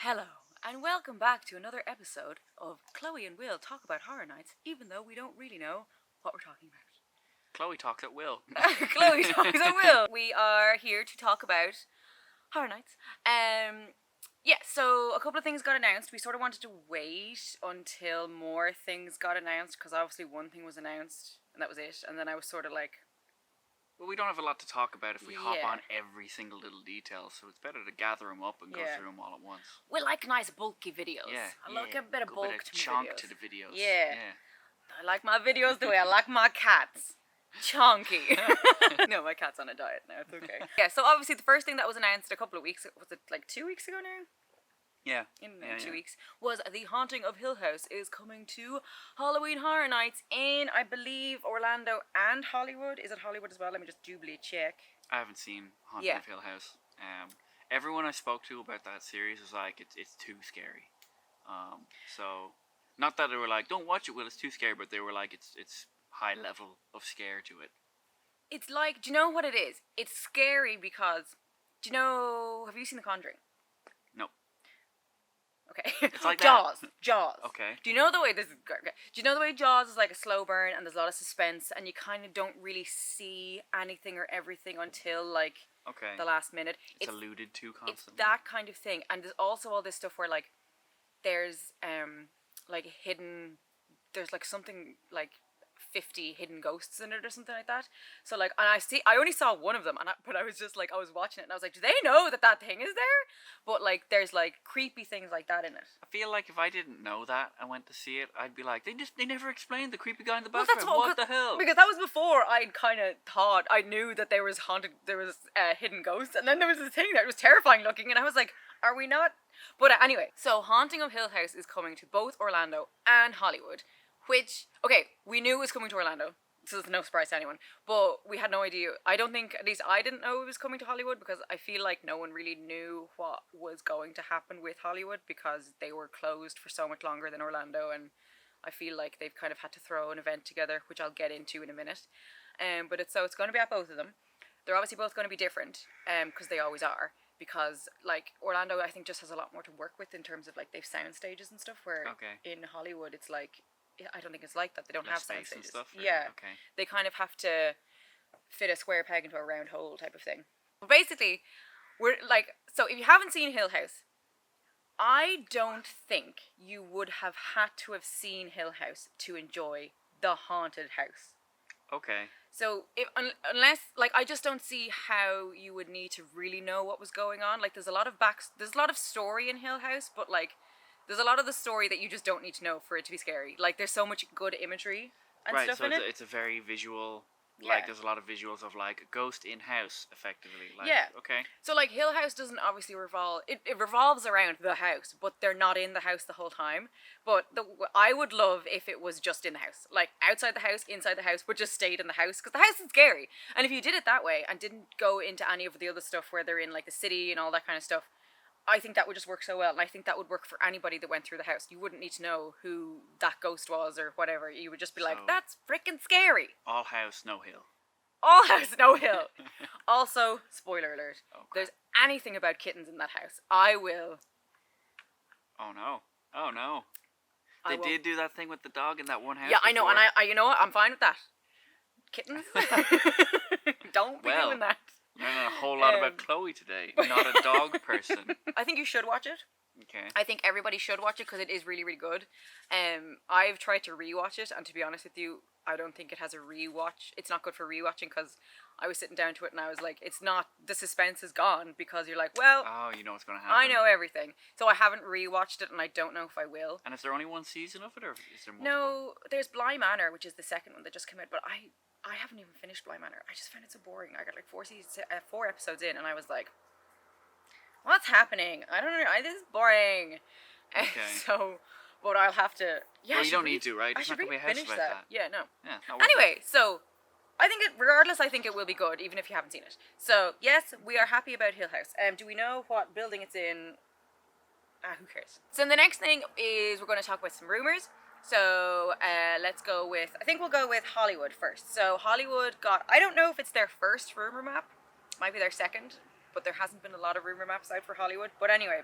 Hello, and welcome back to another episode of Chloe and Will Talk About Horror Nights, even though we don't really know what we're talking about. Chloe talks at will. Chloe talks at will. We are here to talk about Horror Nights. So a couple of things got announced. We sort of wanted to wait until more things got announced, because obviously one thing was announced, and that was it. And then I was sort of like... Well, we don't have a lot to talk about if we hop Yeah. on every single little detail, so it's better to gather them up and go through them all at once. We like nice bulky videos. Yeah, I like a bit of bulk to chunk videos. to the videos. Yeah. I like my videos the way I like my cats. Chonky. No, my cat's on a diet now. It's okay. Yeah, so obviously the first thing that was announced a couple of weeks, was it like 2 weeks ago now? Yeah. In 2 weeks, was The Haunting of Hill House is coming to Halloween Horror Nights in, I believe, Orlando and Hollywood. Is it Hollywood as well? Let me just doubly check. I haven't seen Haunting of Hill House. Everyone I spoke to about that series was like, it's too scary. So, not that they were like, don't watch it, Will, it's too scary, but they were like, it's high level of scare to it. It's like, do you know what it is? It's scary because, have you seen The Conjuring? No. Okay. It's like Jaws. that. Jaws. Okay. Do you know the way this is okay. Do you know the way Jaws is like a slow burn and there's a lot of suspense and you kind of don't really see anything or everything until like the last minute. It's alluded to constantly. It's that kind of thing. And there's also all this stuff where like there's like hidden, there's like something like 50 hidden ghosts in it or something like that. So like, and I only saw one of them, but I was just like, I was watching it and I was like, do they know that thing is there? But like, there's like creepy things like that in it. I feel like if I didn't know that and went to see it, I'd be like, they never explained the creepy guy in the Well, bathroom. What the hell? Because that was before I'd kind of thought, I knew that there was hidden ghosts, and then there was this thing that was terrifying looking, and I was like, are we not? But anyway, so Haunting of Hill House is coming to both Orlando and Hollywood. Which, okay, we knew it was coming to Orlando, so it's no surprise to anyone, but we had no idea. I don't think, at least I didn't know it was coming to Hollywood, because I feel like no one really knew what was going to happen with Hollywood, because they were closed for so much longer than Orlando, and I feel like they've kind of had to throw an event together, which I'll get into in a minute. But it's going to be at both of them. They're obviously both going to be different, because they always are. Because, like, Orlando, I think, just has a lot more to work with in terms of, like, they've sound stages and stuff, where in Hollywood, it's like, I don't think it's like that. They don't have sound stages. And stuff, yeah. Okay. They kind of have to fit a square peg into a round hole type of thing. But basically, we're like, so if you haven't seen Hill House, I don't think you would have had to have seen Hill House to enjoy the haunted house. Okay. So unless, like, I just don't see how you would need to really know what was going on. Like, there's a lot of story in Hill House, but like, there's a lot of the story that you just don't need to know for it to be scary. Like, there's so much good imagery and stuff in it. Right, so it's a very visual, like, there's a lot of visuals of, like, a ghost in-house, effectively. Like, okay. So, like, Hill House doesn't obviously revolve... It revolves around the house, but they're not in the house the whole time. But I would love if it was just in the house. Like, outside the house, inside the house, but just stayed in the house. Because the house is scary. And if you did it that way and didn't go into any of the other stuff where they're in, like, the city and all that kind of stuff, I think that would just work so well, and I think that would work for anybody that went through the house. You wouldn't need to know who that ghost was or whatever. You would just be like, that's freaking scary. All house, no hill. All house, no hill. Also, spoiler alert, if there's anything about kittens in that house, I will... Oh no. They did do that thing with the dog in that one house. Yeah, I know, and I you know what, I'm fine with that. Kittens? Don't be doing that. Learning a whole lot about Chloe today. Not a dog person. I think you should watch it. Okay. I think everybody should watch it because it is really, really good. I've tried to rewatch it, and to be honest with you, I don't think it has a rewatch. It's not good for rewatching because I was sitting down to it and I was like, it's not, the suspense is gone because you're like, well... Oh, you know what's going to happen. I know everything. So I haven't rewatched it and I don't know if I will. And is there only one season of it or is there multiple? No, there's Bly Manor, which is the second one that just came out, but I haven't even finished Bly Manor. I just found it so boring. I got like 4 episodes in and I was like, what's happening? I don't know. This is boring. Okay. So, but I'll have to... Yeah, well, you don't need to, right? It's not going to be a house about that. Yeah, no. Yeah, anyway, so... I think regardless, I think it will be good, even if you haven't seen it. So, yes, we are happy about Hill House. Do we know what building it's in? Who cares? So, the next thing is we're going to talk about some rumors. So, let's go with, I think we'll go with Hollywood first. So, Hollywood got, I don't know if it's their first rumor map, might be their second, but there hasn't been a lot of rumor maps out for Hollywood. But anyway,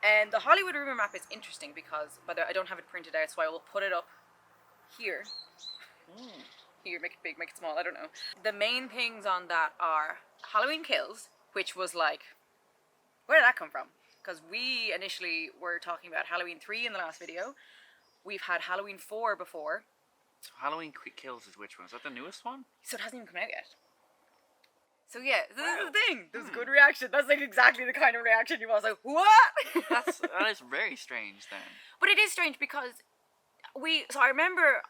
And the Hollywood rumor map is interesting because, by the way, I don't have it printed out, so I will put it up here. Here, make it big, make it small, I don't know. The main things on that are Halloween Kills, which was like, where did that come from? Because we initially were talking about Halloween 3 in the last video. We've had Halloween 4 before. So Halloween Kills is which one? Is that the newest one? So it hasn't even come out yet. So yeah, this is the thing. There's a good Hmm. reaction. That's like exactly the kind of reaction you was like, what? That is very strange then. But it is strange because so I remember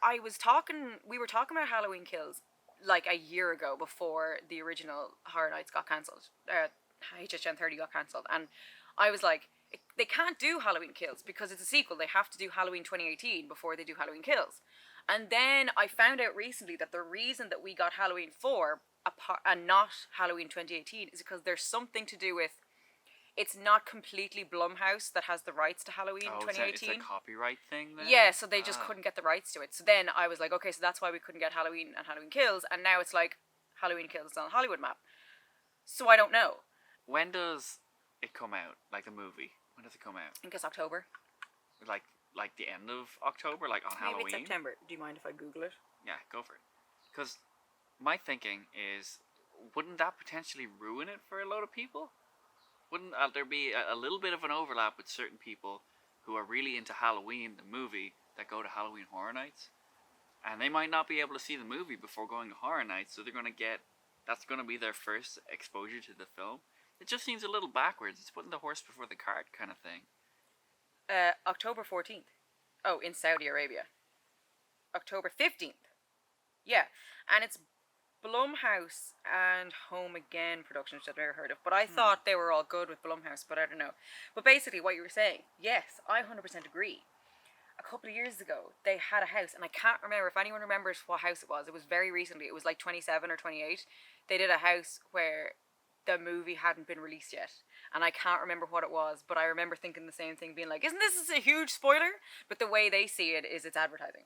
we were talking about Halloween Kills like a year ago before the original Horror Nights got cancelled. HHN 30 got cancelled, and I was like, they can't do Halloween Kills because it's a sequel. They have to do Halloween 2018 before they do Halloween Kills. And then I found out recently that the reason that we got Halloween 4 and not Halloween 2018 is because there's something to do with, it's not completely Blumhouse that has the rights to Halloween 2018. It's a copyright thing then? Yeah, so they just couldn't get the rights to it. So then I was like, okay, so that's why we couldn't get Halloween and Halloween Kills, and now it's like Halloween Kills is on the Hollywood map. So I don't know. When does it come out? Like the movie? When does it come out? I think it's October. Like the end of October? Like on Maybe Halloween? it's September. Do you mind if I Google it? Yeah, go for it. Because my thinking is, wouldn't that potentially ruin it for a lot of people? Wouldn't there be a little bit of an overlap with certain people who are really into Halloween, the movie, that go to Halloween Horror Nights? And they might not be able to see the movie before going to Horror Nights, so that's going to be their first exposure to the film. It just seems a little backwards. It's putting the horse before the cart kind of thing. October 14th. Oh, in Saudi Arabia. October 15th. Yeah, and it's Blumhouse and Home Again Productions, which I've never heard of. But I thought they were all good with Blumhouse, but I don't know. But basically, what you were saying, yes, I 100% agree. A couple of years ago, they had a house, and I can't remember if anyone remembers what house it was. It was very recently. It was like 27 or 28. They did a house where the movie hadn't been released yet, and I can't remember what it was, but I remember thinking the same thing, being like, isn't this a huge spoiler? But the way they see it is it's advertising.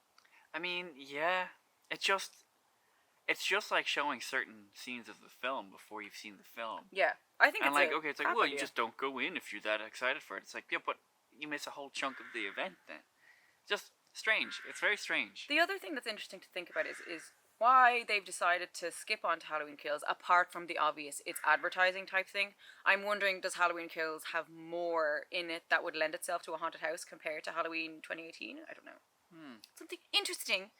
I mean, yeah, it's just like showing certain scenes of the film before you've seen the film. Yeah, I think And it's it's like, well, you just don't go in if you're that excited for it. It's like, yeah, but you miss a whole chunk of the event then. Just strange. It's very strange. The other thing that's interesting to think about is why they've decided to skip on to Halloween Kills, apart from the obvious, it's advertising type thing. I'm wondering, does Halloween Kills have more in it that would lend itself to a haunted house compared to Halloween 2018? I don't know. Something interesting.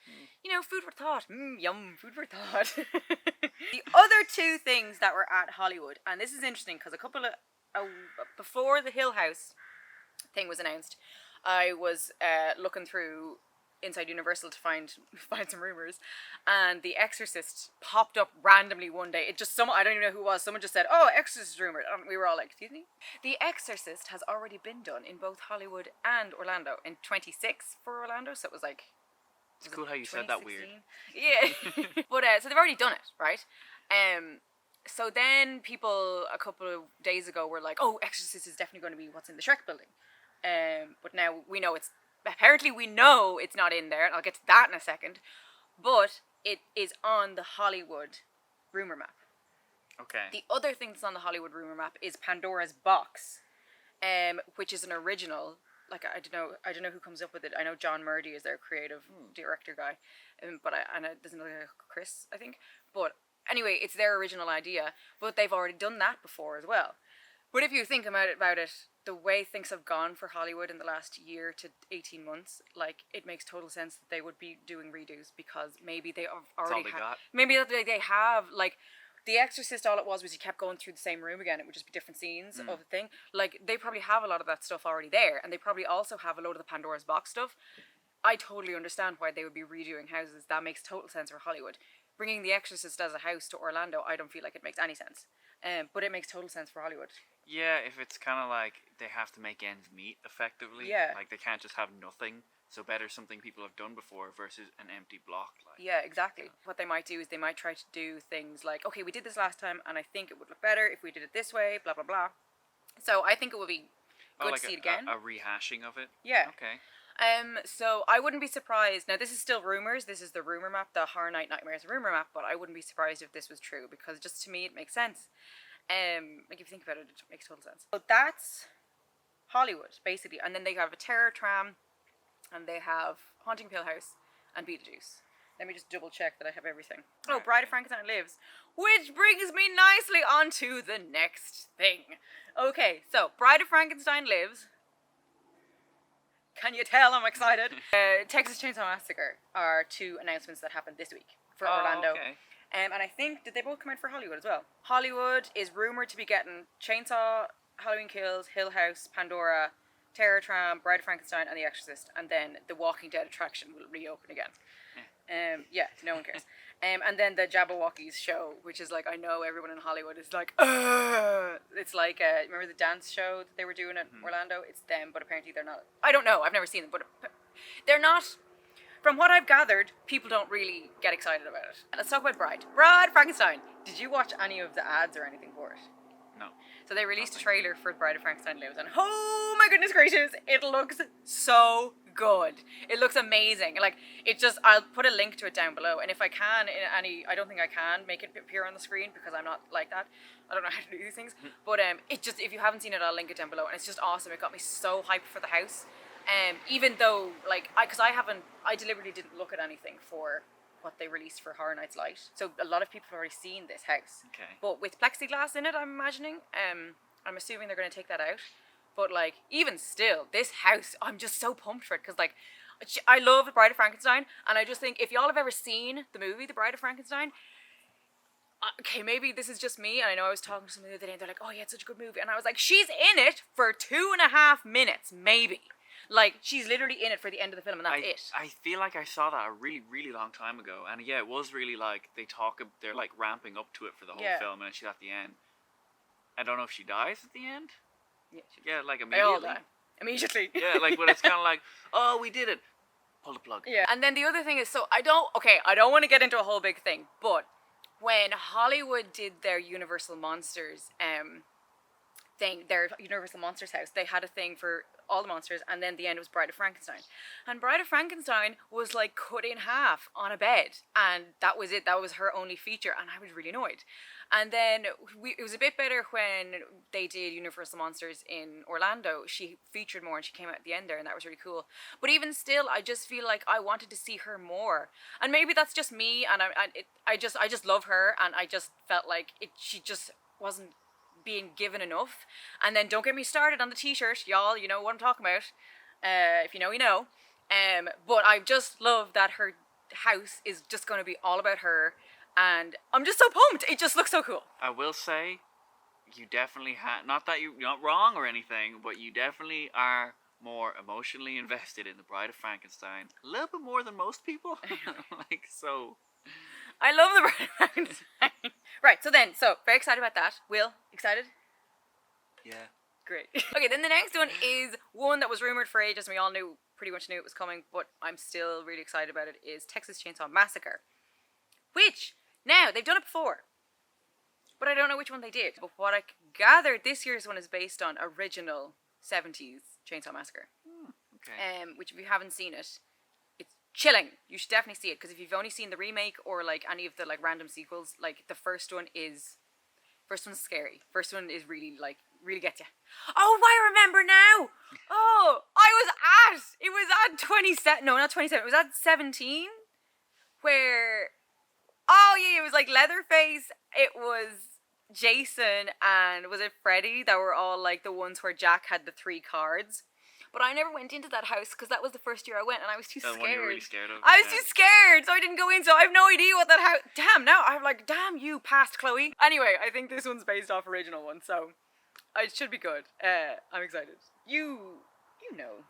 You know, food for thought. Yum, food for thought. The other two things that were at Hollywood, and this is interesting because a couple of, before the Hill House thing was announced, I was looking through Inside Universal to find some rumors, and The Exorcist popped up randomly one day. I don't even know who it was. Someone just said, "Oh, Exorcist rumored," and we were all like, "Excuse me." The Exorcist has already been done in both Hollywood and Orlando. In 26 for Orlando, so it was like. It's cool how you said that weird. Yeah, but so they've already done it, right? So then people a couple of days ago were like, "Oh, Exorcist is definitely going to be what's in the Shrek building," but now we know it's. Apparently we know it's not in there, and I'll get to that in a second, but it is on the Hollywood rumor map. Okay. The other thing that's on the Hollywood rumor map is Pandora's Box, which is an original. Like I don't know who comes up with it. I know John Murdy is their creative director guy, but there's another Chris, I think. But anyway, it's their original idea, but they've already done that before as well. But if you think about it, the way things have gone for Hollywood in the last year to 18 months, like, it makes total sense that they would be doing redos because maybe they already have. Maybe they have, like, The Exorcist, all it was you kept going through the same room again. It would just be different scenes of the thing. Like, they probably have a lot of that stuff already there, and they probably also have a load of the Pandora's Box stuff. I totally understand why they would be redoing houses. That makes total sense for Hollywood. Bringing The Exorcist as a house to Orlando, I don't feel like it makes any sense. But it makes total sense for Hollywood. Yeah, if it's kind of like they have to make ends meet effectively. Yeah. Like they can't just have nothing. So better something people have done before versus an empty block. Like. Yeah, exactly. What they might do is they might try to do things like, okay, we did this last time, and I think it would look better if we did it this way, blah, blah, blah. So I think it would be good to see it again. A rehashing of it? Yeah. Okay. So I wouldn't be surprised. Now, this is still rumors. This is the rumor map, the Horror Night Nightmares rumor map, but I wouldn't be surprised if this was true, because just to me, it makes sense. Like, if you think about it, it makes total sense. So that's Hollywood, basically. And then they have a terror tram, and they have Haunting of Hill House and Beetlejuice. Let me just double check that I have everything. Oh, Bride of Frankenstein Lives. Which brings me nicely on to the next thing. Okay, so Bride of Frankenstein Lives. Can you tell I'm excited? Texas Chainsaw Massacre are two announcements that happened this week for Orlando. Okay. And I think, did they both come out for Hollywood as well? Hollywood is rumoured to be getting Chainsaw, Halloween Kills, Hill House, Pandora, Terror Tram, Bride of Frankenstein, and The Exorcist. And then the Walking Dead attraction will reopen again. Yeah, no one cares. And then the Jabberwockies show, which is like, I know everyone in Hollywood is like, ugh! It's like, remember the dance show that they were doing at Orlando? It's them, but apparently they're not. I don't know, I've never seen them, but they're not. From what I've gathered, people don't really get excited about it. Let's talk about Bride Frankenstein. Did you watch any of the ads or anything for it? No. So they released a trailer for Bride of Frankenstein Lives, and oh my goodness gracious, it looks so good. It looks amazing. Like, it just, I'll put a link to it down below, and if I can, I don't think I can make it appear on the screen because I'm not like that. I don't know how to do these things. But it just, if you haven't seen it, I'll link it down below, and it's just awesome. It got me so hyped for the house. Even though, like, I deliberately didn't look at anything for what they released for Horror Nights Light. So a lot of people have already seen this house. Okay. But with plexiglass in it, I'm imagining. I'm assuming they're going to take that out. But, like, even still, this house, I'm just so pumped for it. Because, like, I love The Bride of Frankenstein. And I just think, if y'all have ever seen the movie The Bride of Frankenstein, okay, maybe this is just me. And I know I was talking to someone the other day, and they're like, oh yeah, it's such a good movie. And I was like, she's in it for 2.5 minutes, maybe. Like, she's literally in it for the end of the film, and that's it. I feel like I saw that a really, really long time ago. And yeah, it was really like, they're like ramping up to it for the whole film, and she's at the end. I don't know if she dies at the end. Yeah, like immediately. They all die. Immediately. Yeah, like, but it's kind of like, oh, we did it. Pull the plug. Yeah. And then the other thing is, so I don't want to get into a whole big thing, but when Hollywood did their Universal Monsters thing, their Universal Monsters house, they had a thing for all the monsters, and then the end was Bride of Frankenstein. And Bride of Frankenstein was like cut in half on a bed, and that was it. That was her only feature, and I was really annoyed. And then it was a bit better when they did Universal Monsters in Orlando. She featured more, and she came out at the end there, and that was really cool. But even still, I just feel like I wanted to see her more. And maybe that's just me, and I just love her, and I just felt like she just wasn't being given enough. And then don't get me started on the t-shirt, y'all, you know what I'm talking about. If you know, you know. But I just love that her house is just going to be all about her, and I'm just so pumped. It just looks so cool. I will say, you definitely not that you're not wrong or anything, but you definitely are more emotionally invested in The Bride of Frankenstein, a little bit more than most people. Like, so I love The Bride of Frankenstein. Right, so very excited about that. Will, excited? Yeah. Great. Okay, then the next one is one that was rumored for ages, and we all pretty much knew it was coming, but I'm still really excited about it, is Texas Chainsaw Massacre. Which, now, they've done it before, but I don't know which one they did. But what I gathered, this year's one is based on original 70s Chainsaw Massacre. Okay. Which, if you haven't seen it, it's chilling. You should definitely see it, because if you've only seen the remake or like any of the like random sequels, like the first one's scary. First one is really gets you. Oh, I remember now. Oh, it was at 27. No, not 27. It was at 17. Where, oh yeah, it was like Leatherface. It was Jason, and was it Freddy, that were all like the ones where Jack had the 3 cards. But I never went into that house because that was the first year I went, and I was too scared. One you were really scared of. I was too scared, so I didn't go in. So I have no idea what that house. Damn! Now I'm like, damn you, past Chloe. Anyway, I think this one's based off original one, so it should be good. I'm excited. You know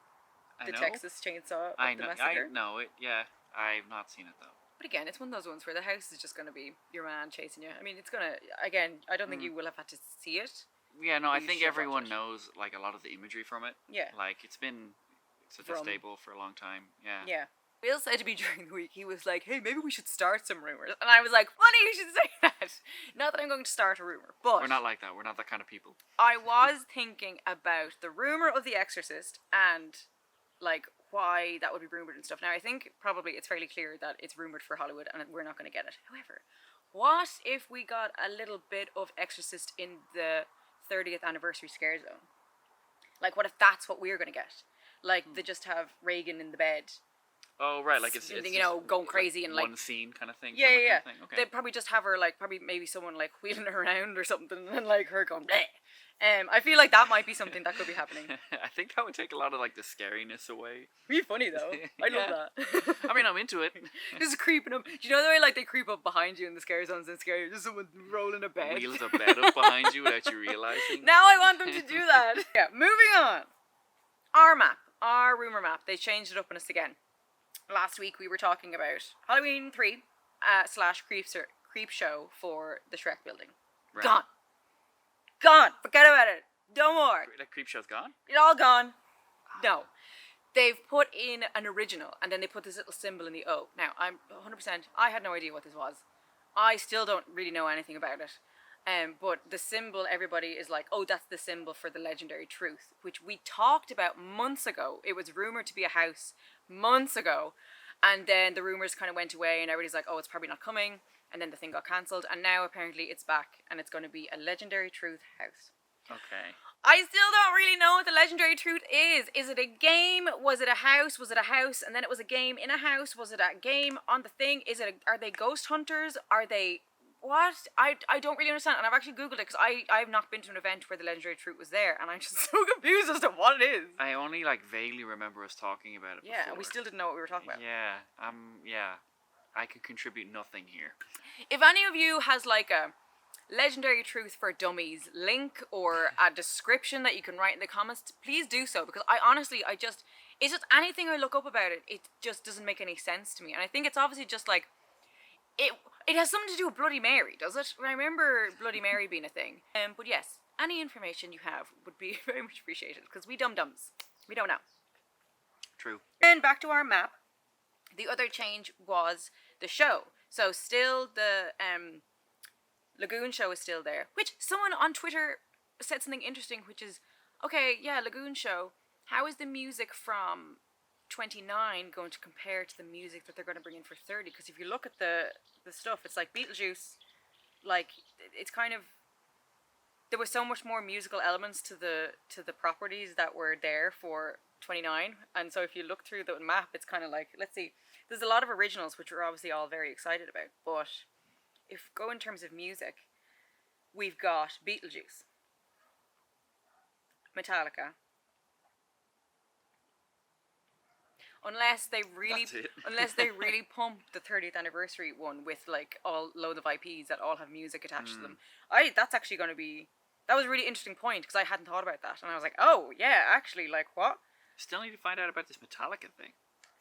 the Texas Chainsaw Massacre. I know it. Yeah, I've not seen it though. But again, it's one of those ones where the house is just going to be your man chasing you. I mean, it's gonna. Again, I don't think you will have had to see it. Yeah, no, I think everyone knows like a lot of the imagery from it. Yeah. Like, it's been such a staple for a long time. Yeah. Yeah. Will said to me during the week, he was like, hey, maybe we should start some rumors. And I was like, funny you should say that. Not that I'm going to start a rumor, but we're not like that. We're not that kind of people. I was thinking about the rumor of The Exorcist and like why that would be rumored and stuff. Now, I think probably it's fairly clear that it's rumored for Hollywood and we're not going to get it. However, what if we got a little bit of Exorcist in the 30th anniversary scare zone? Like, what if that's what we're gonna get? Like, they just have Reagan in the bed. Oh, right, like it's you know, going crazy like and like one scene kind of thing. Yeah, yeah, yeah. Kind of thing. Okay. They'd probably just have her like maybe someone like wheeling her around or something, and like her going. Bleh. I feel like that might be something that could be happening. I think that would take a lot of like the scariness away. Be funny though. I love that. I mean, I'm into it. Just creeping up. Do you know the way like they creep up behind you in the scary zones and scare you? Just someone rolling a bed. Wheels a bed up behind you without you realizing. Now I want them to do that. Yeah. Moving on. Our map, our rumor map. They changed it up on us again. Last week we were talking about Halloween 3 / creep show for the Shrek building. Right. Gone. Forget about it. No more. That creep show's gone? It's all gone. No. They've put in an original and then they put this little symbol in the O. Now, I'm 100%, I had no idea what this was. I still don't really know anything about it. But the symbol, everybody is like, oh, that's the symbol for the legendary truth, which we talked about months ago. It was rumored to be a house months ago, and then the rumors kind of went away, and everybody's like, oh, it's probably not coming, and then the thing got cancelled, and now apparently it's back, and it's going to be a legendary truth house. Okay. I still don't really know what the legendary truth is. Is it a game? Was it a house? Was it a house? And then it was a game in a house? Was it a game on the thing? Are they ghost hunters? Are they... What? I don't really understand, and I've actually googled it because I've not been to an event where the legendary fruit was there, and I'm just so confused as to what it is. I only like vaguely remember us talking about it. Yeah, before. and we still didn't know what we were talking about. Yeah, I could contribute nothing here. If any of you has like a legendary truth for dummies link or a description that you can write in the comments, please do so, because it's just anything I look up about it, it just doesn't make any sense to me, and I think it's obviously just like It has something to do with Bloody Mary, does it? I remember Bloody Mary being a thing. But yes, any information you have would be very much appreciated, because we dum-dums, we don't know. True. And back to our map, the other change was the show. So still the Lagoon show is still there, which someone on Twitter said something interesting, which is, okay, yeah, Lagoon show, how is the music from 29 going to compare to the music that they're going to bring in for 30? Because if you look at the stuff, it's like Beetlejuice, like it's kind of, there was so much more musical elements to the properties that were there for 29, and so if you look through the map, it's kind of like, let's see, there's a lot of originals which we're obviously all very excited about, but if go in terms of music, we've got Beetlejuice, Metallica. Unless they really pump the 30th anniversary one with like all loads of IPs that all have music attached to them. That's actually going to be, that was a really interesting point, because I hadn't thought about that, and I was like, oh yeah, actually, like what? Still need to find out about this Metallica thing.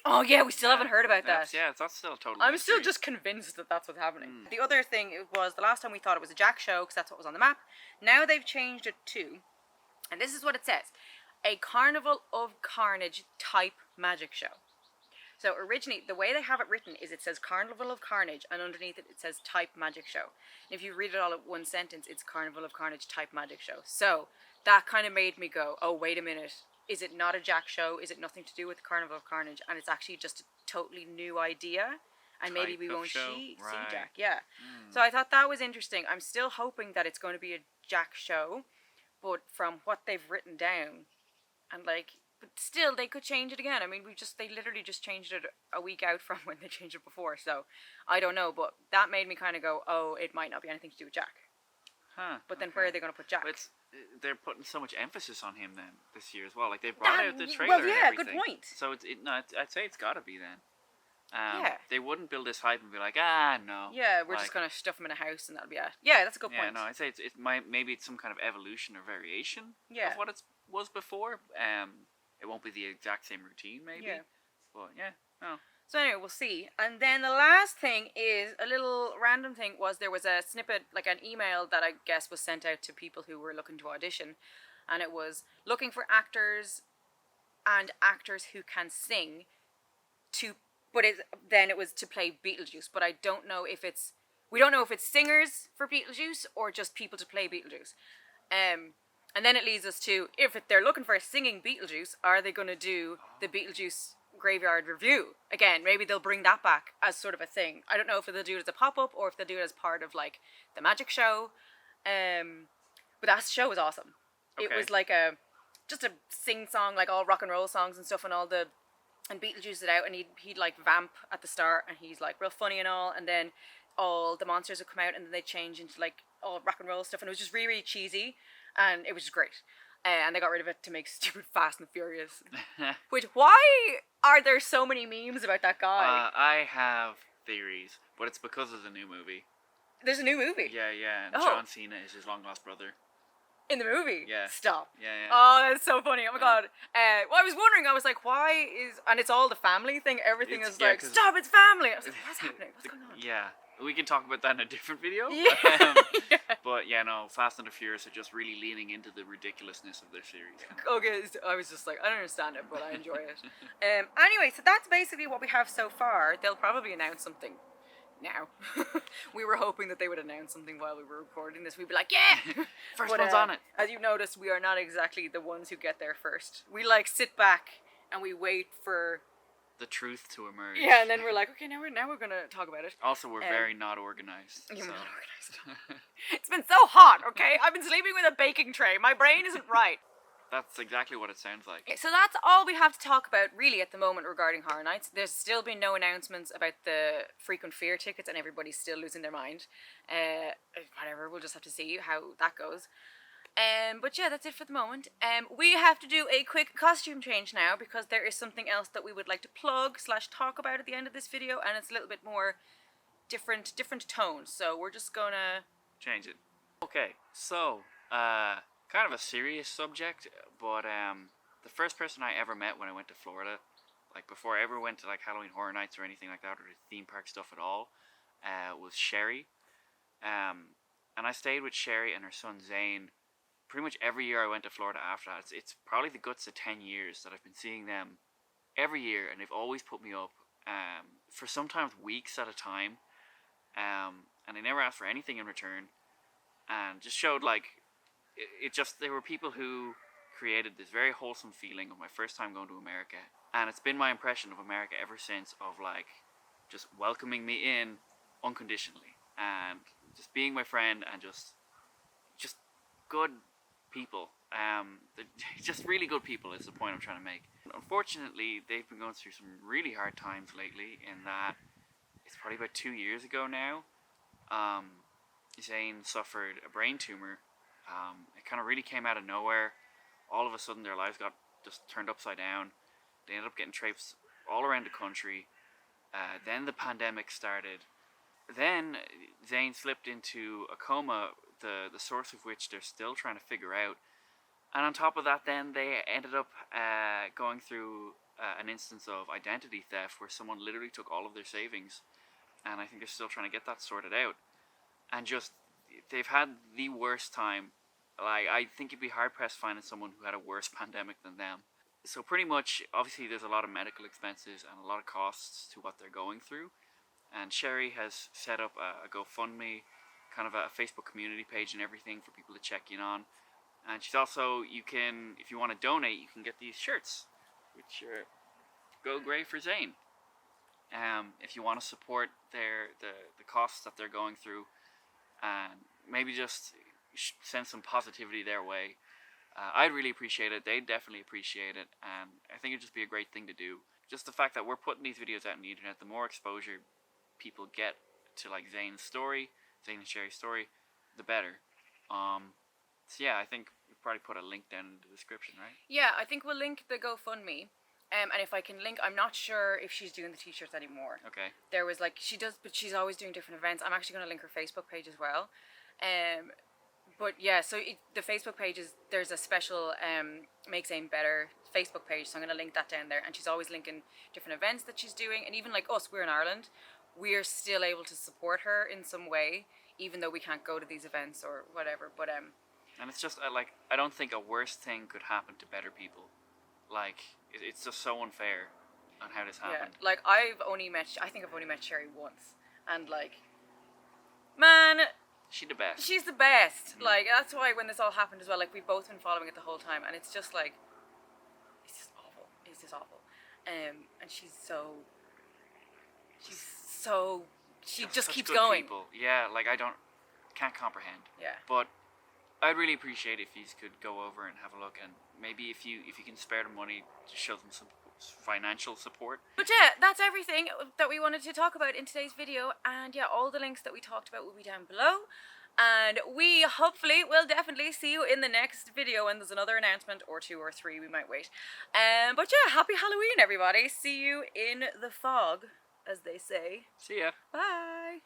Oh yeah, we still haven't heard about that. That's still totally. I'm still just convinced that that's what's happening. The other thing was, the last time we thought it was a Jack show because that's what was on the map. Now they've changed it to, and this is what it says, a Carnival of Carnage type magic show. So originally, the way they have it written is it says Carnival of Carnage, and underneath it, it says type magic show. And if you read it all in one sentence, it's Carnival of Carnage type magic show. So that kind of made me go, oh, wait a minute. Is it not a Jack show? Is it nothing to do with Carnival of Carnage? And it's actually just a totally new idea. And maybe we won't see Jack. Yeah. So I thought that was interesting. I'm still hoping that it's going to be a Jack show. But from what they've written down, and like, but still, they could change it again. I mean, they literally just changed it a week out from when they changed it before. So I don't know. But that made me kind of go, oh, it might not be anything to do with Jack. Huh. But then where are they going to put Jack? They're putting so much emphasis on him then this year as well. Like they brought out the trailer. Well, yeah, and everything. Good point. So I'd say it's got to be then. Yeah. They wouldn't build this hype and be like, no. Yeah, we're just gonna stuff him in a house and that'll be it. Yeah, that's a good point. Yeah, no, I'd say maybe it's some kind of evolution or variation of what it was before. It won't be the exact same routine, maybe. Yeah. But yeah, no. So anyway, we'll see. And then the last thing is a little random thing. Was there was a snippet, like an email that I guess was sent out to people who were looking to audition, and it was looking for actors and actors who can sing then it was to play Beetlejuice, but I don't know if we don't know if it's singers for Beetlejuice or just people to play Beetlejuice. And then it leads us to, if they're looking for a singing Beetlejuice, are they going to do the Beetlejuice Graveyard Review? Again, maybe they'll bring that back as sort of a thing. I don't know if they'll do it as a pop-up or if they'll do it as part of like the magic show. But that show was awesome. Okay. It was like just a sing song, like all rock and roll songs and stuff, and Beetlejuice it out, and he'd like vamp at the start, and he's like real funny and all, and then all the monsters would come out, and then they'd change into like all rock and roll stuff, and it was just really, really cheesy, and it was just great. And they got rid of it to make stupid Fast and Furious. Which, why are there so many memes about that guy? I have theories, but it's because of the new movie. There's a new movie? Yeah, and John Cena is his long-lost brother. In the movie? Yeah. Stop. Yeah. Oh, that's so funny. Oh my god. Well, I was wondering, I was like, why is... And it's all the family thing. Everything is like, stop, it's family. I was like, what's happening? What's going on? Yeah. We can talk about that in a different video. Yeah. But yeah, no, Fast and the Furious are just really leaning into the ridiculousness of their series. Okay, I was just like, I don't understand it, but I enjoy it. Anyway, so that's basically what we have so far. They'll probably announce something now. We were hoping that they would announce something while we were recording this. We'd be like, yeah! First one's on it. As you've noticed, we are not exactly the ones who get there first. We like sit back and we wait for... the truth to emerge. Yeah, and then we're like, okay, now we're gonna talk about it. Also, we're very not organized. You're so. not organized. It's been so hot, okay? I've been sleeping with a baking tray. My brain isn't right. That's exactly what it sounds like. Okay, so that's all we have to talk about really at the moment regarding Horror Nights. There's still been no announcements about the Frequent Fear tickets, and everybody's still losing their mind. Whatever, we'll just have to see how that goes. But yeah, that's it for the moment. We have to do a quick costume change now because there is something else that we would like to plug / talk about at the end of this video, and it's a little bit more different tones. So we're just gonna change it. Okay, so kind of a serious subject, but the first person I ever met when I went to Florida, like before I ever went to like Halloween Horror Nights or anything like that, or theme park stuff at all, was Sherry. And I stayed with Sherry and her son Zane pretty much every year I went to Florida after that. It's probably the guts of 10 years that I've been seeing them every year, and they've always put me up for sometimes weeks at a time, and they never asked for anything in return, and just showed like they were people who created this very wholesome feeling of my first time going to America, and it's been my impression of America ever since, of like just welcoming me in unconditionally and just being my friend, and just good people. Just really good people is the point I'm trying to make. Unfortunately, they've been going through some really hard times lately, in that it's probably about 2 years ago now, Zane suffered a brain tumor. It kind of really came out of nowhere. All of a sudden their lives got just turned upside down. They ended up getting traipsed all around the country. Then the pandemic started. Then Zane slipped into a coma, the source of which they're still trying to figure out. And on top of that, then they ended up going through an instance of identity theft, where someone literally took all of their savings, and I think they're still trying to get that sorted out. And just, they've had the worst time. Like, I think you'd be hard pressed finding someone who had a worse pandemic than them. So pretty much, obviously there's a lot of medical expenses and a lot of costs to what they're going through. And Sherry has set up a GoFundMe, kind of a Facebook community page and everything for people to check in on. And she's also, you can, if you want to donate, you can get these shirts, which are Go Grey for Zane. If you want to support the costs that they're going through, and maybe just send some positivity their way, I'd really appreciate it. They'd definitely appreciate it, and I think it'd just be a great thing to do. Just the fact that we're putting these videos out on the internet, the more exposure people get to like Zane's story, Zane and Sherry's story, the better. So yeah, I think we'll probably put a link down in the description, right? Yeah, I think we'll link the GoFundMe. And if I can link, I'm not sure if she's doing the t-shirts anymore. Okay. There was like, she does, but she's always doing different events. I'm actually going to link her Facebook page as well. But yeah, so the Facebook page is, there's a special Make Zane Better Facebook page, so I'm going to link that down there. And she's always linking different events that she's doing. And even like us, we're in Ireland, we're still able to support her in some way, even though we can't go to these events or whatever. But and it's just like, I don't think a worse thing could happen to better people. Like, it's just so unfair on how this happened. Yeah, like I think I've only met Sherry once, and like, man, she's the best. She's the best. Mm-hmm. Like, that's why when this all happened as well, like we've both been following it the whole time, and it's just like, it's just awful. It's just awful. And she just keeps going. People. Yeah, like can't comprehend. Yeah. But I'd really appreciate if you could go over and have a look, and maybe if you can spare the money to show them some financial support. But yeah, that's everything that we wanted to talk about in today's video, and yeah, all the links that we talked about will be down below, and we hopefully will definitely see you in the next video when there's another announcement, or 2 or 3, we might wait. But yeah, happy Halloween everybody, see you in the fog, as they say. See ya. Bye.